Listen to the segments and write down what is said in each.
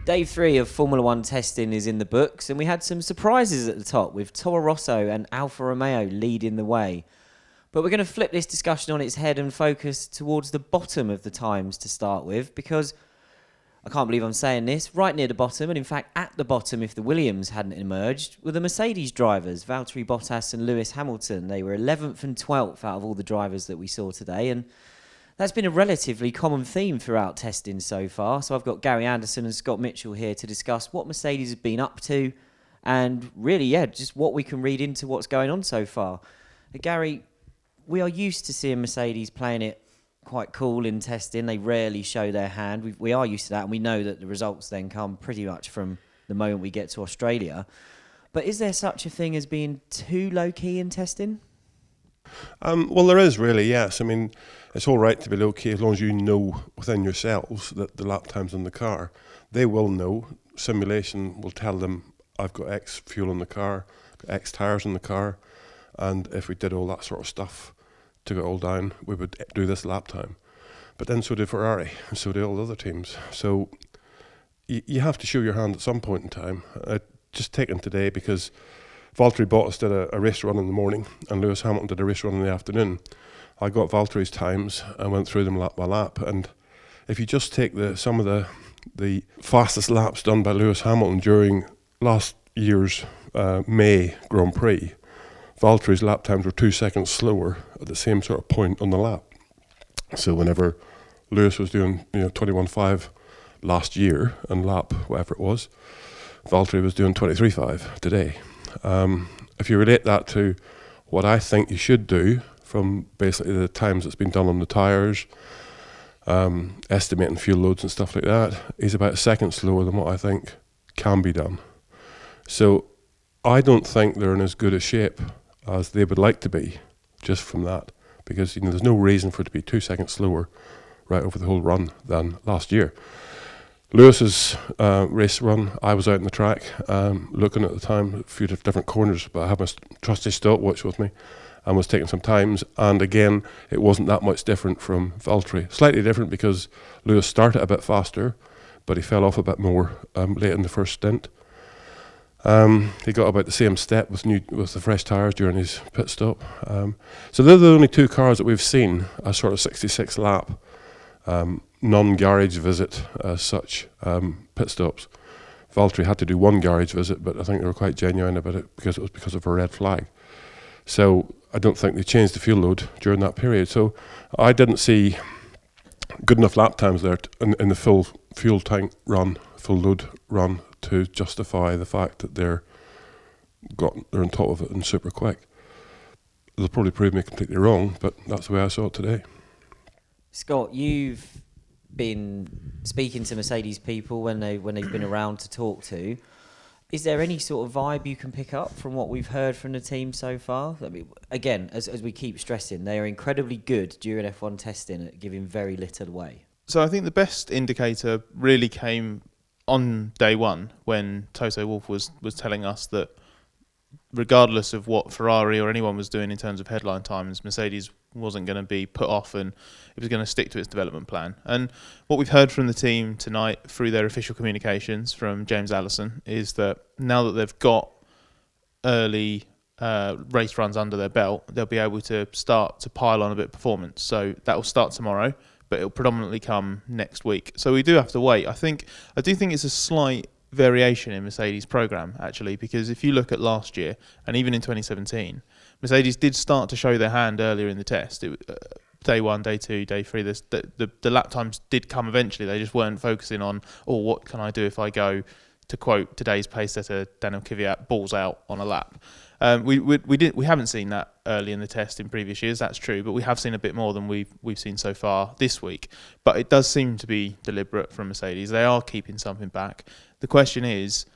Day 3 of Formula 1 testing is in the books, and we had some surprises at the top with Toro Rosso and Alfa Romeo leading the way. But we're going to flip this discussion on its head and focus towards the bottom of the times to start with, because I can't believe I'm saying this, right near the bottom, and in fact at the bottom if the Williams hadn't emerged, were the Mercedes drivers, Valtteri Bottas and Lewis Hamilton. They were 11th and 12th out of all the drivers that we saw today, and that's been a relatively common theme throughout testing so far. So I've got Gary Anderson and Scott Mitchell here to discuss what Mercedes have been up to and really, just what we can read into what's going on so far. Gary, we are used to seeing Mercedes playing it quite cool in testing. They rarely show their hand. We are used to that, and we know that the results then come pretty much from the moment we get to Australia. But is there such a thing as being too low-key in testing? Well, there is really, yes. I mean, it's all right to be low-key as long as you know within yourselves that the lap times on the car, they will know. Simulation will tell them, I've got X fuel in the car, got X tyres in the car, and if we did all that sort of stuff, took it all down, we would do this lap time. But then so did Ferrari, and so did all the other teams. So you have to show your hand at some point in time. Just taken today because Valtteri Bottas did a race run in the morning and Lewis Hamilton did a race run in the afternoon. I got Valtteri's times and went through them lap by lap. And if you just take some of the fastest laps done by Lewis Hamilton during last year's May Grand Prix, Valtteri's lap times were 2 seconds slower at the same sort of point on the lap. So whenever Lewis was doing 21.5 last year and lap whatever it was, Valtteri was doing 23.5 today. If you relate that to what I think you should do from basically the times that's been done on the tyres, estimating fuel loads and stuff like that, he's about a second slower than what I think can be done. So I don't think they're in as good a shape as they would like to be just from that, because there's no reason for it to be 2 seconds slower right over the whole run than last year. Lewis's race run, I was out in the track looking at the time, a few different corners, but I had my trusty stopwatch with me and was taking some times. And again, it wasn't that much different from Valtteri. Slightly different because Lewis started a bit faster, but he fell off a bit more late in the first stint. He got about the same step with the fresh tyres during his pit stop. So they're the only two cars that we've seen a sort of 66 lap non-garage visit as such pit stops. Valtteri had to do one garage visit, but I think they were quite genuine about it because it was because of a red flag. So I don't think they changed the fuel load during that period. So I didn't see good enough lap times there in the full fuel tank run, full load run, to justify the fact that they're on top of it and super quick. They'll probably prove me completely wrong, but that's the way I saw it today. Scott, you've been speaking to Mercedes people when they've been around to talk to. Is there any sort of vibe you can pick up from what we've heard from the team so far? I mean, again, as we keep stressing, they are incredibly good during F1 testing at giving very little away. So I think the best indicator really came on day one when Toto Wolff was telling us that regardless of what Ferrari or anyone was doing in terms of headline times, Mercedes wasn't going to be put off and it was going to stick to its development plan. And what we've heard from the team tonight through their official communications from James Allison is that now that they've got early race runs under their belt, they'll be able to start to pile on a bit of performance. So that will start tomorrow, but it'll predominantly come next week. So we do have to wait. I do think it's a slight variation in Mercedes' program, actually, because if you look at last year and even in 2017, Mercedes did start to show their hand earlier in the test. Day 1, day 2, day 3, the lap times did come eventually. They just weren't focusing on, what can I do if I go, to quote today's pace setter Daniel Kvyat, balls out on a lap. We haven't seen that early in the test in previous years. That's true, but we have seen a bit more than we've seen so far this week. But it does seem to be deliberate from Mercedes. They are keeping something back. The question is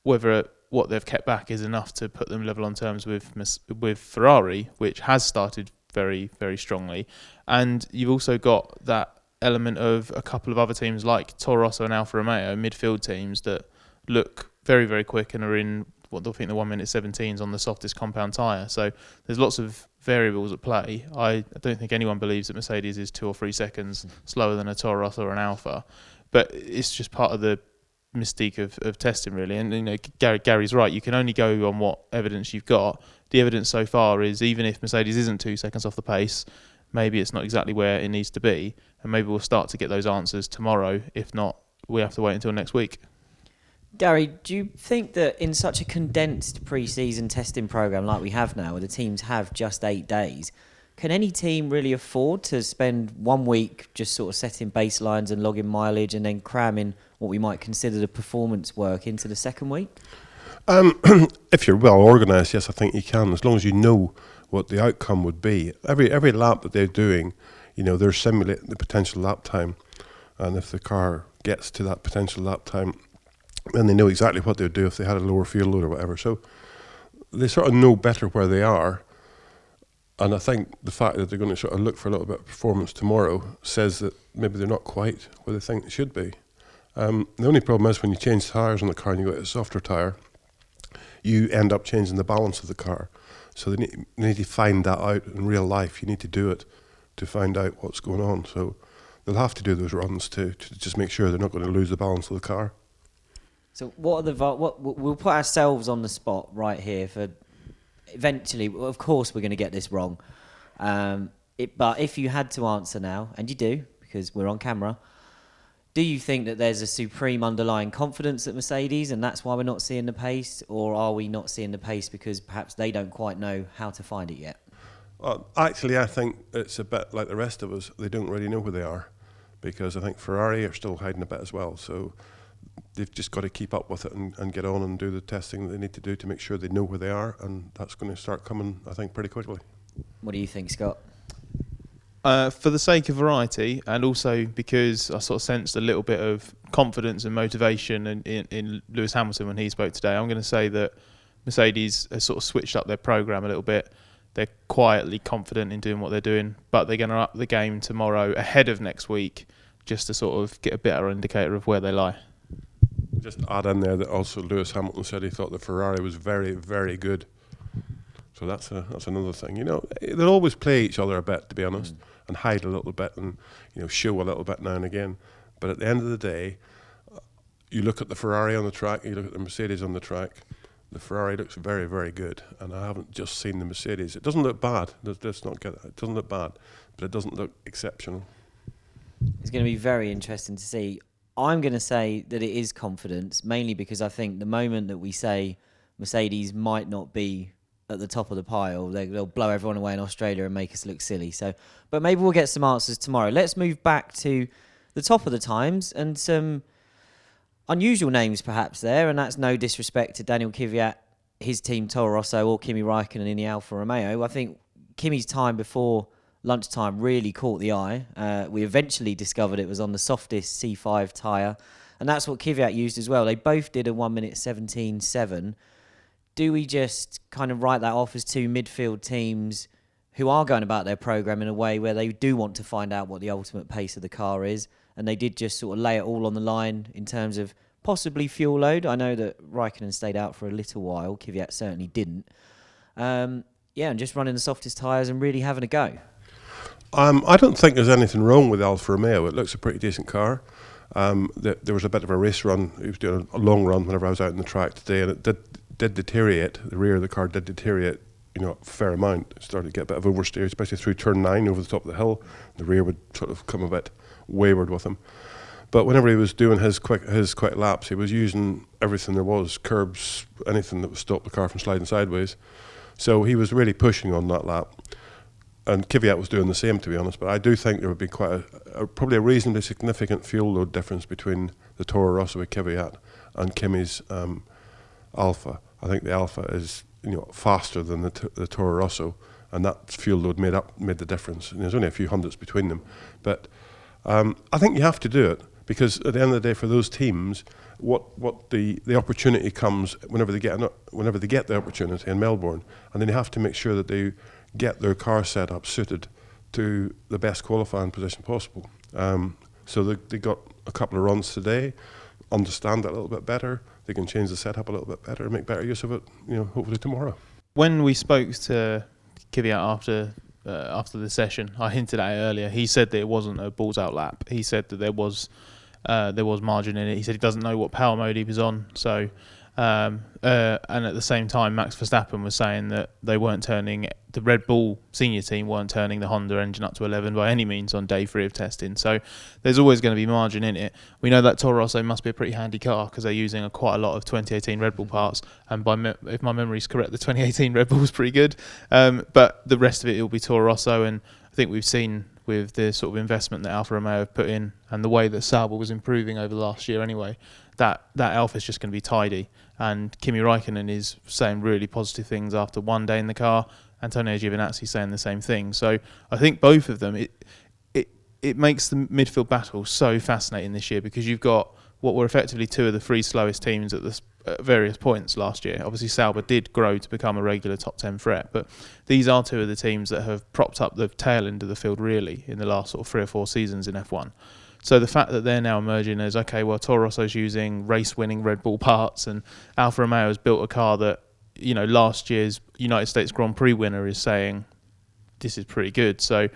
whether what they've kept back is enough to put them level on terms with Ferrari, which has started very, very strongly. And you've also got that element of a couple of other teams like Toro Rosso and Alfa Romeo, midfield teams that look very, very quick and are in what they'll think the 1:17s on the softest compound tyre. So there's lots of variables at play. I don't think anyone believes that Mercedes is 2 or 3 seconds slower than a Toro Rosso or an Alfa, but it's just part of the mystique of testing, really. And Gary's right. You can only go on what evidence you've got. The evidence so far is even if Mercedes isn't 2 seconds off the pace, maybe it's not exactly where it needs to be, and maybe we'll start to get those answers tomorrow. If not, we have to wait until next week. Gary, do you think that in such a condensed pre-season testing program like we have now, where the teams have just 8 days, can any team really afford to spend 1 week just sort of setting baselines and logging mileage and then cramming what we might consider the performance work into the second week? If you're well organised, yes, I think you can, as long as you know what the outcome would be. Every lap that they're doing, they're simulating the potential lap time, and if the car gets to that potential lap time, then they know exactly what they'd do if they had a lower fuel load or whatever. So they sort of know better where they are. And I think the fact that they're going to sort of look for a little bit of performance tomorrow says that maybe they're not quite where they think they should be. The only problem is when you change tyres on the car and you go to a softer tyre, you end up changing the balance of the car. So they need to find that out in real life. You need to do it to find out what's going on. So they'll have to do those runs to just make sure they're not going to lose the balance of the car. So what we'll put ourselves on the spot right here for eventually. Of course, we're going to get this wrong. But if you had to answer now, and you do because we're on camera, do you think that there's a supreme underlying confidence at Mercedes and that's why we're not seeing the pace, or are we not seeing the pace because perhaps they don't quite know how to find it yet? Actually, I think it's a bit like the rest of us. They don't really know where they are, because I think Ferrari are still hiding a bit as well. So they've just got to keep up with it and get on and do the testing that they need to do to make sure they know where they are, and that's going to start coming, I think, pretty quickly. What do you think, Scott? For the sake of variety, and also because I sort of sensed a little bit of confidence and motivation in Lewis Hamilton when he spoke today, I'm going to say that Mercedes has sort of switched up their program a little bit. They're quietly confident in doing what they're doing, but they're going to up the game tomorrow ahead of next week just to sort of get a better indicator of where they lie. Just add in there that also Lewis Hamilton said he thought the Ferrari was very, very good. So that's another thing. They'll always play each other a bit, to be honest, and hide a little bit and show a little bit now and again. But at the end of the day, you look at the Ferrari on the track, you look at the Mercedes on the track. The Ferrari looks very, very good, and I haven't just seen the Mercedes. It doesn't look bad. Let's not get it. It doesn't look bad, but it doesn't look exceptional. It's going to be very interesting to see. I'm going to say that it is confidence, mainly because I think the moment that we say Mercedes might not be at the top of the pile, they'll blow everyone away in Australia and make us look silly. So, but maybe we'll get some answers tomorrow. Let's move back to the top of the times and some unusual names perhaps there, and that's no disrespect to Daniel Kvyat, his team Toro Rosso, or Kimi Räikkönen in the Alfa Romeo. I think Kimi's time before lunchtime really caught the eye. We eventually discovered it was on the softest C5 tyre, and that's what Kvyat used as well. They both did a 1 minute 17.7. Do we just kind of write that off as two midfield teams who are going about their programme in a way where they do want to find out what the ultimate pace of the car is, and they did just sort of lay it all on the line in terms of possibly fuel load? I know that Räikkönen stayed out for a little while. Kvyat certainly didn't. And just running the softest tyres and really having a go. I don't think there's anything wrong with Alfa Romeo. It looks a pretty decent car. There was a bit of a race run. He was doing a long run whenever I was out on the track today, and it did deteriorate. The rear of the car did deteriorate, a fair amount. It started to get a bit of oversteer, especially through turn 9 over the top of the hill. The rear would sort of come a bit wayward with him. But whenever he was doing his quick laps, he was using everything there was, curbs, anything that would stop the car from sliding sideways. So he was really pushing on that lap. And Kvyat was doing the same, to be honest. But I do think there would be quite probably a reasonably significant fuel load difference between the Toro Rosso with Kvyat and Kimi's Alfa. I think the Alfa is faster than the Toro Rosso, and that fuel load made the difference. And there's only a few hundredths between them, but I think you have to do it, because at the end of the day, for those teams, what the opportunity comes whenever they get the opportunity in Melbourne, and then you have to make sure that they get their car set up suited to the best qualifying position possible. So they got a couple of runs today, understand that a little bit better. They can change the setup a little bit better and make better use of it, hopefully tomorrow. When we spoke to Kvyat after the session, I hinted at it earlier. He said that it wasn't a balls out lap. He said that there was there was margin in it. He said he doesn't know what power mode he was on. So, and at the same time, Max Verstappen was saying that they weren't turning, the Red Bull senior team weren't turning the Honda engine up to 11 by any means on day 3 of testing. So there's always going to be margin in it. We know that Toro Rosso must be a pretty handy car because they're using quite a lot of 2018 Red Bull parts. And if my memory is correct, the 2018 Red Bull was pretty good. But the rest of it will be Toro Rosso. And I think we've seen with the sort of investment that Alfa Romeo have put in and the way that Sauber was improving over the last year anyway, that Alfa is just going to be tidy. And Kimi Räikkönen is saying really positive things after one day in the car. Antonio Giovinazzi saying the same thing. So I think both of them, it makes the midfield battle so fascinating this year because you've got what were effectively 2 of the 3 slowest teams at various points last year. Obviously, Sauber did grow to become a regular top 10 threat, but these are 2 of the teams that have propped up the tail end of the field really in the last sort of 3 or 4 seasons in F1. So the fact that they're now emerging as, okay, well, Toro Rosso's using race-winning Red Bull parts and Alfa Romeo has built a car that, last year's United States Grand Prix winner is saying, this is pretty good. So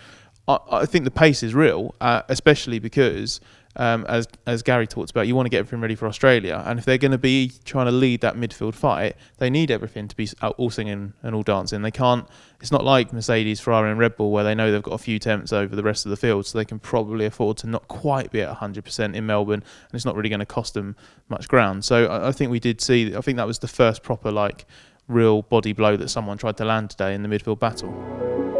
I think the pace is real, especially because, as Gary talked about, you want to get everything ready for Australia. And if they're going to be trying to lead that midfield fight, they need everything to be all singing and all dancing. They can't. It's not like Mercedes, Ferrari and Red Bull where they know they've got a few temps over the rest of the field, so they can probably afford to not quite be at 100% in Melbourne, and it's not really going to cost them much ground. So I think we did see. I think that was the first proper real body blow that someone tried to land today in the midfield battle.